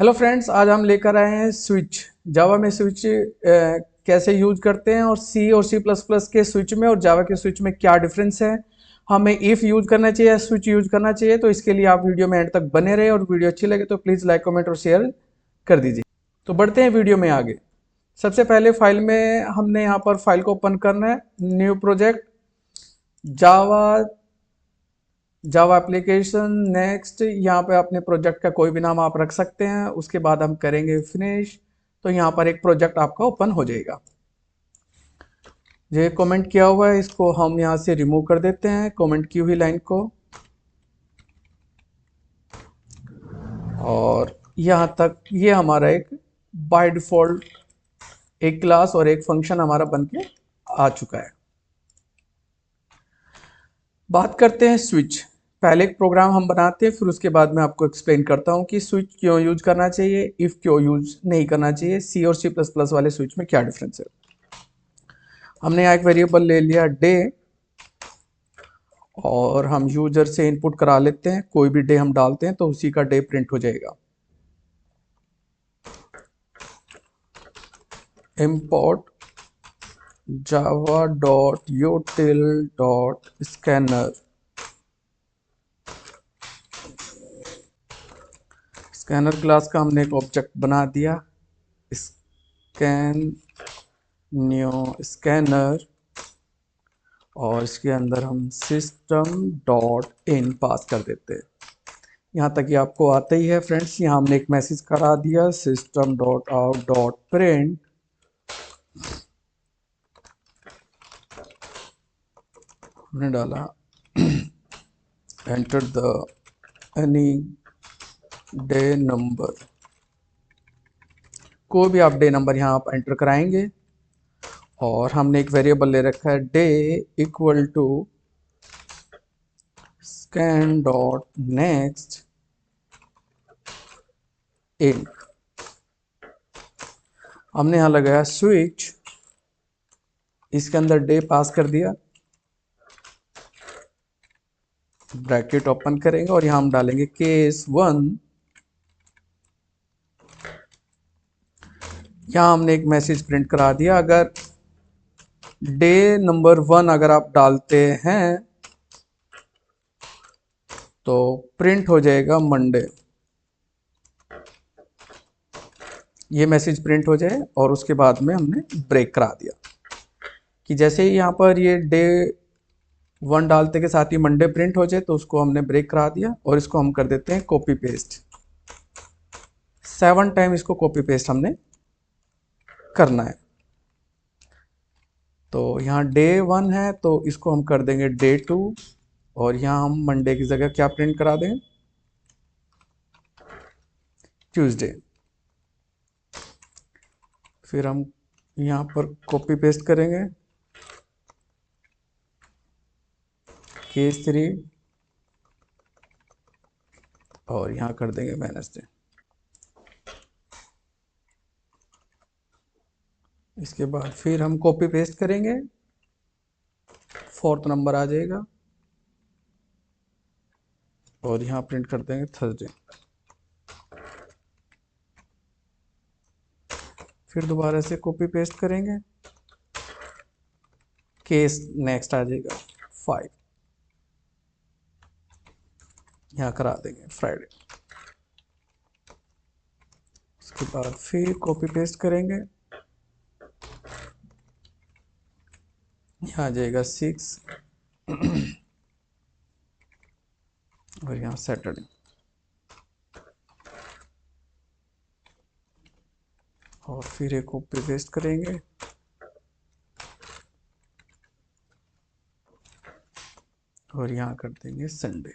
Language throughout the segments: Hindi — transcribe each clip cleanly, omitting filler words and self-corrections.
हेलो फ्रेंड्स, आज हम लेकर आए हैं स्विच। जावा में स्विच कैसे यूज करते हैं और सी प्लस प्लस के स्विच में और जावा के स्विच में क्या डिफरेंस है, हमें इफ यूज करना चाहिए या स्विच यूज करना चाहिए। तो इसके लिए आप वीडियो में एंड तक बने रहे और वीडियो अच्छी लगे तो प्लीज़ लाइक कमेंट और शेयर कर दीजिए। तो बढ़ते हैं वीडियो में आगे। सबसे पहले फाइल में हमने यहाँ पर फाइल को ओपन करना है। न्यू प्रोजेक्ट जावा जावा एप्लीकेशन नेक्स्ट, यहाँ पे अपने प्रोजेक्ट का कोई भी नाम आप रख सकते हैं। उसके बाद हम करेंगे फिनिश। तो यहाँ पर एक प्रोजेक्ट आपका ओपन हो जाएगा। ये कमेंट किया हुआ है, इसको हम यहाँ से रिमूव कर देते हैं कमेंट की हुई लाइन को। और यहाँ तक ये हमारा एक बाय डिफॉल्ट एक क्लास और एक फंक्शन हमारा बन के आ चुका है। बात करते हैं स्विच। पहले एक प्रोग्राम हम बनाते हैं, फिर उसके बाद मैं आपको एक्सप्लेन करता हूँ कि स्विच क्यों यूज करना चाहिए, इफ क्यों यूज नहीं करना चाहिए, सी और सी प्लस प्लस वाले स्विच में क्या डिफरेंस है। हमने यहाँ एक वेरिएबल ले लिया डे और हम यूजर से इनपुट करा लेते हैं। कोई भी डे हम डालते हैं तो उसी का डे प्रिंट हो जाएगा। import java.util.scanner। स्कैनर क्लास का हमने एक ऑब्जेक्ट बना दिया, स्कैन न्यू स्कैनर, और इसके अंदर हम सिस्टम डॉट इन पास कर देते हैं। यहाँ तक ये आपको आता ही है फ्रेंड्स। यहाँ हमने एक मैसेज करा दिया system dot out dot print. हमने डाला enter the any day number. कोई भी आप डे नंबर यहाँ आप एंटर कराएंगे। और हमने एक वेरिएबल ले रखा है day equal to scan dot next in. हमने यहाँ लगाया स्विच, इसके अंदर डे पास कर दिया, ब्रैकेट ओपन करेंगे और यहाँ हम डालेंगे केस 1। यहाँ हमने एक मैसेज प्रिंट करा दिया। अगर डे नंबर 1 अगर आप डालते हैं तो प्रिंट हो जाएगा मंडे। ये मैसेज प्रिंट हो जाए और उसके बाद में हमने ब्रेक करा दिया कि जैसे ही यहाँ पर ये डे 1 डालते के साथ ही मंडे प्रिंट हो जाए, तो उसको हमने ब्रेक करा दिया। और इसको हम कर देते हैं कॉपी पेस्ट। 7 टाइम इसको कॉपी पेस्ट हमने करना है। तो यहाँ डे 1 है तो इसको हम कर देंगे डे 2। और यहाँ हम मंडे की जगह क्या प्रिंट करा दें, ट्यूसडे। फिर हम यहाँ पर कॉपी पेस्ट करेंगे केस 3 और यहाँ कर देंगे वेडनेसडे। इसके बाद फिर हम कॉपी पेस्ट करेंगे, 4th नंबर आ जाएगा और यहाँ प्रिंट कर देंगे थर्सडे। फिर दोबारा से कॉपी पेस्ट करेंगे, केस नेक्स्ट आ जाएगा 5, यहाँ करा देंगे फ्राइडे। उसके बाद फिर कॉपी पेस्ट करेंगे, यहाँ आ जाएगा 6 और यहाँ सैटरडे। और फिर एक कॉपी पेस्ट करेंगे और यहाँ कर देंगे संडे।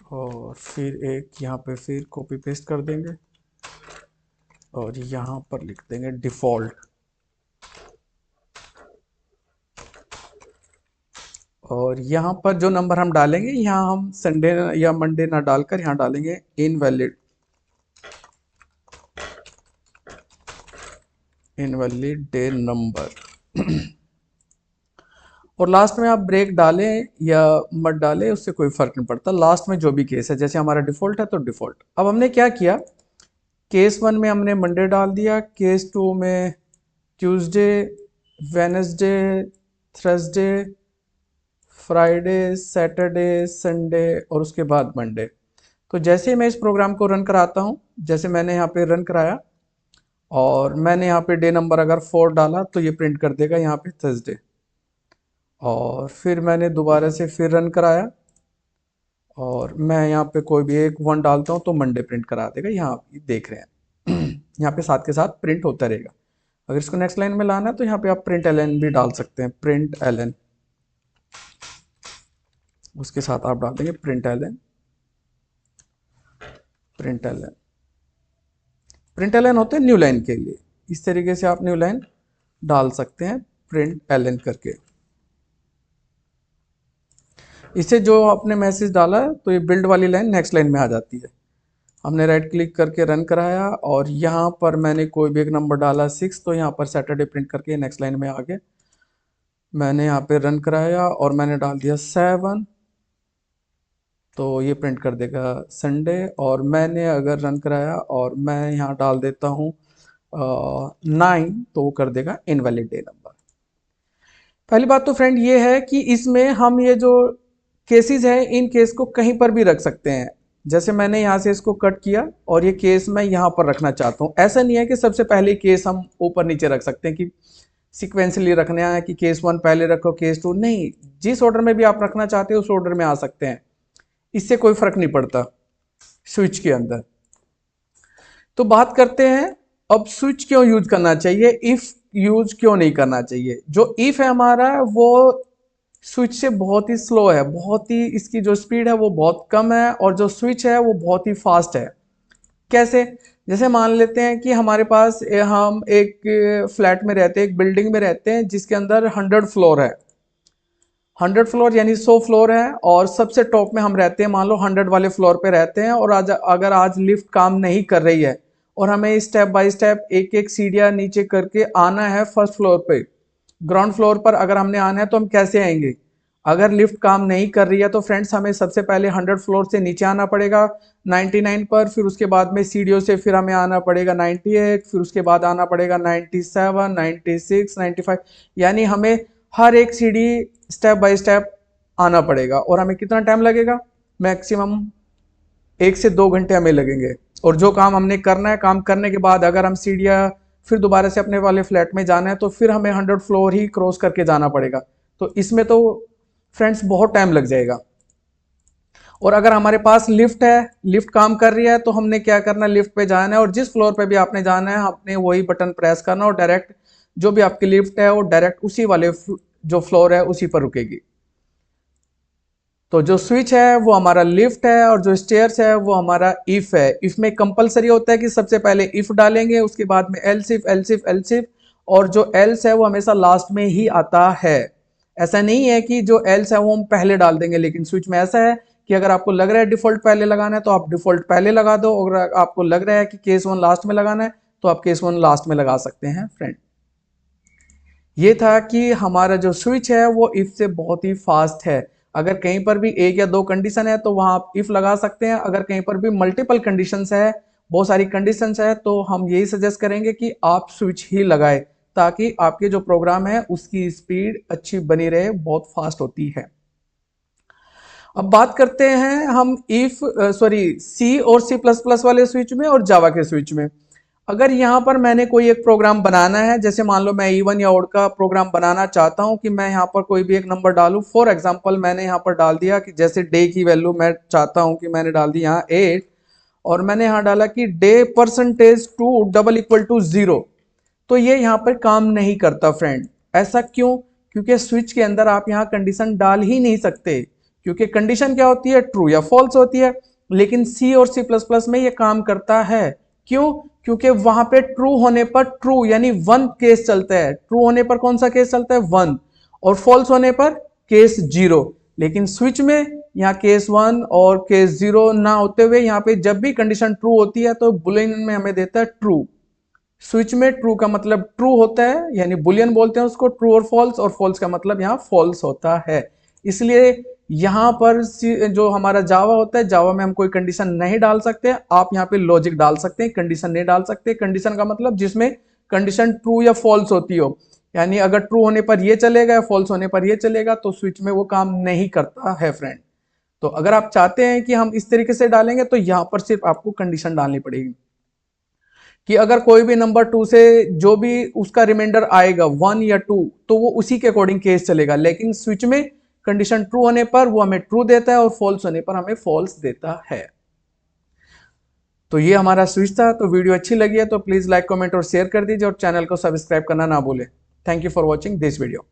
और फिर एक यहाँ पे फिर कॉपी पेस्ट कर देंगे और यहाँ पर लिख देंगे डिफ़ॉल्ट। और यहाँ पर जो नंबर हम डालेंगे, यहाँ हम संडे या मंडे ना डालकर यहाँ डालेंगे इनवैलिड डे नंबर। और लास्ट में आप ब्रेक डालें या मत डालें उससे कोई फर्क नहीं पड़ता, लास्ट में जो भी केस है, जैसे हमारा डिफॉल्ट है तो डिफॉल्ट। अब हमने क्या किया, केस 1 में हमने मंडे डाल दिया, केस 2 में Tuesday, Wednesday, Thursday, Friday, Saturday, Sunday और उसके बाद मंडे। तो जैसे ही मैं इस प्रोग्राम को रन कराता हूँ, जैसे मैंने यहाँ पे रन कराया और मैंने यहाँ पे डे नंबर अगर 4 डाला तो ये प्रिंट कर देगा यहाँ पे थर्सडे, और फिर मैंने दोबारा से फिर रन कराया और मैं यहाँ पे कोई भी एक 1 डालता हूँ तो मंडे प्रिंट करा देगा। यहाँ आप देख रहे हैं यहाँ पे साथ के साथ प्रिंट होता रहेगा। अगर इसको नेक्स्ट लाइन में लाना है तो यहाँ पे आप प्रिंट एलन भी डाल सकते हैं, प्रिंट एलन, उसके साथ आप डाल देंगे println, println. Println होते हैं न्यू लाइन के लिए, इस तरीके से आप न्यू लाइन डाल सकते हैं प्रिंट एलन करके। इससे जो आपने मैसेज डाला है तो ये बिल्ड वाली लाइन नेक्स्ट लाइन में आ जाती है। हमने राइट क्लिक करके रन कराया और यहाँ पर मैंने कोई भी एक नंबर डाला 6, तो यहाँ पर सैटरडे प्रिंट करके नेक्स्ट लाइन में आ गए। मैंने यहाँ पे रन कराया और मैंने डाल दिया 7, तो ये प्रिंट कर देगा संडे। और मैंने अगर रन कराया और मैं यहाँ डाल देता हूँ 9, तो वो कर देगा इनवैलिड डे नंबर। पहली बात तो फ्रेंड ये है कि इसमें हम ये जो केसेस हैं इन केस को कहीं पर भी रख सकते हैं। जैसे मैंने यहाँ से इसको कट किया और ये केस मैं यहाँ पर रखना चाहता हूँ। ऐसा नहीं है कि सबसे पहले केस हम ऊपर नीचे रख सकते हैं कि सिक्वेंसली रखने है कि केस 1 पहले रखो केस 2, नहीं, जिस ऑर्डर में भी आप रखना चाहते हो उस ऑर्डर में आ सकते हैं, इससे कोई फर्क नहीं पड़ता स्विच के अंदर। तो बात करते हैं अब स्विच क्यों यूज करना चाहिए, इफ यूज क्यों नहीं करना चाहिए। जो इफ है हमारा वो स्विच से बहुत ही स्लो है, बहुत ही इसकी जो स्पीड है वो बहुत कम है, और जो स्विच है वो बहुत ही फास्ट है। कैसे, जैसे मान लेते हैं कि हमारे पास हम एक फ्लैट में रहते हैं, एक बिल्डिंग में रहते हैं जिसके अंदर 100 फ्लोर है, 100 फ्लोर यानी 100 फ्लोर है, और सबसे टॉप में हम रहते हैं, मान लो 100 वाले फ्लोर पे रहते हैं। और अगर आज लिफ्ट काम नहीं कर रही है और हमें स्टेप बाय स्टेप एक एक सीढ़ियाँ नीचे करके आना है फर्स्ट फ्लोर पे, ग्राउंड फ्लोर पर अगर हमने आना है तो हम कैसे आएंगे। अगर लिफ्ट काम नहीं कर रही है तो फ्रेंड्स हमें सबसे पहले 100 फ्लोर से नीचे आना पड़ेगा 99 पर, फिर उसके बाद में सीढ़ियों से फिर हमें आना पड़ेगा 98, फिर उसके बाद आना पड़ेगा 97, 96, 95, यानी हमें हर एक सीढ़ी स्टेप बाय स्टेप आना पड़ेगा। और हमें कितना टाइम लगेगा, मैक्सिमम 1 से 2 घंटे हमें लगेंगे। और जो काम हमने करना है, काम करने के बाद अगर हम सीढ़ियाँ फिर दोबारा से अपने वाले फ्लैट में जाना है तो फिर हमें 100 फ्लोर ही क्रॉस करके जाना पड़ेगा। तो इसमें तो फ्रेंड्स बहुत टाइम लग जाएगा। और अगर हमारे पास लिफ्ट है, लिफ्ट काम कर रही है, तो हमने क्या करना है, लिफ्ट पे जाना है और जिस फ्लोर पे भी आपने जाना है आपने वही बटन प्रेस करना और डायरेक्ट जो भी आपकी लिफ्ट है वो डायरेक्ट उसी वाले जो फ्लोर है उसी पर रुकेगी। तो जो स्विच है वो हमारा लिफ्ट है और जो स्टेयर्स है वो हमारा इफ है। इफ में कंपलसरी होता है कि सबसे पहले इफ डालेंगे, उसके बाद में else if, else if, else if, और जो एल्स है वो हमेशा लास्ट में ही आता है। ऐसा नहीं है कि जो एल्स है वो हम पहले डाल देंगे, लेकिन स्विच में ऐसा है कि अगर आपको लग रहा है डिफॉल्ट पहले लगाना है तो आप डिफॉल्ट पहले लगा दो, अगर आपको लग रहा है कि केस 1 लास्ट में लगाना है तो आप केस 1 लास्ट में लगा सकते हैं फ्रेंड। ये था कि हमारा जो स्विच है वो इफ से बहुत ही फास्ट है। अगर कहीं पर भी 1 या 2 कंडीशन है तो वहां आप इफ लगा सकते हैं। अगर कहीं पर भी मल्टीपल कंडीशंस है, बहुत सारी कंडीशंस है, तो हम यही सजेस्ट करेंगे कि आप स्विच ही लगाए ताकि आपके जो प्रोग्राम है उसकी स्पीड अच्छी बनी रहे, बहुत फास्ट होती है। अब बात करते हैं हम इफ सी और सी प्लस प्लस वाले स्विच में और जावा के स्विच में। अगर यहाँ पर मैंने कोई एक प्रोग्राम बनाना है, जैसे मान लो मैं इवन या ओड का प्रोग्राम बनाना चाहता हूँ कि मैं यहाँ पर कोई भी एक नंबर डालूं। फॉर एग्जांपल मैंने यहाँ पर डाल दिया कि जैसे डे की वैल्यू मैं चाहता हूँ कि मैंने डाल दी यहाँ 8, और मैंने यहाँ डाला कि day percentage two double equal to 0, तो ये यहाँ पर काम नहीं करता फ्रेंड। ऐसा क्यों, क्योंकि स्विच के अंदर आप यहाँ कंडीशन डाल ही नहीं सकते, क्योंकि कंडीशन क्या होती है, ट्रू या फॉल्स होती है। लेकिन सी और सी प्लस प्लस में ये काम करता है। क्यों, क्योंकि वहां पे ट्रू होने पर ट्रू यानी 1 केस चलता है। ट्रू होने पर कौन सा केस चलता है, 1, और फॉल्स होने पर केस 0। लेकिन स्विच में यहाँ केस 1 और केस 0 ना होते हुए यहाँ पे जब भी कंडीशन ट्रू होती है तो बुलियन में हमें देता है ट्रू। स्विच में ट्रू का मतलब ट्रू होता है, यानी बुलियन बोलते हैं उसको, ट्रू और फॉल्स का मतलब यहाँ फॉल्स होता है। इसलिए यहाँ पर जो हमारा जावा होता है, जावा में हम कोई कंडीशन नहीं डाल सकते। आप यहाँ पे लॉजिक डाल सकते हैं, कंडीशन नहीं डाल सकते। कंडीशन का मतलब जिसमें कंडीशन ट्रू या फॉल्स होती हो, यानी अगर ट्रू होने पर ये चलेगा या फॉल्स होने पर ये चलेगा, तो स्विच में वो काम नहीं करता है फ्रेंड। तो अगर आप चाहते हैं कि हम इस तरीके से डालेंगे, तो यहाँ पर सिर्फ आपको कंडीशन डालनी पड़ेगी कि अगर कोई भी नंबर 2 से जो भी उसका रिमाइंडर आएगा 1 या 2, तो वो उसी के अकॉर्डिंग केस चलेगा। लेकिन स्विच में कंडीशन ट्रू होने पर वो हमें ट्रू देता है और फॉल्स होने पर हमें फॉल्स देता है। तो ये हमारा स्विच था। तो वीडियो अच्छी लगी है तो प्लीज लाइक, कमेंट और शेयर कर दीजिए और चैनल को सब्सक्राइब करना ना भूलें। Thank you for watching this video.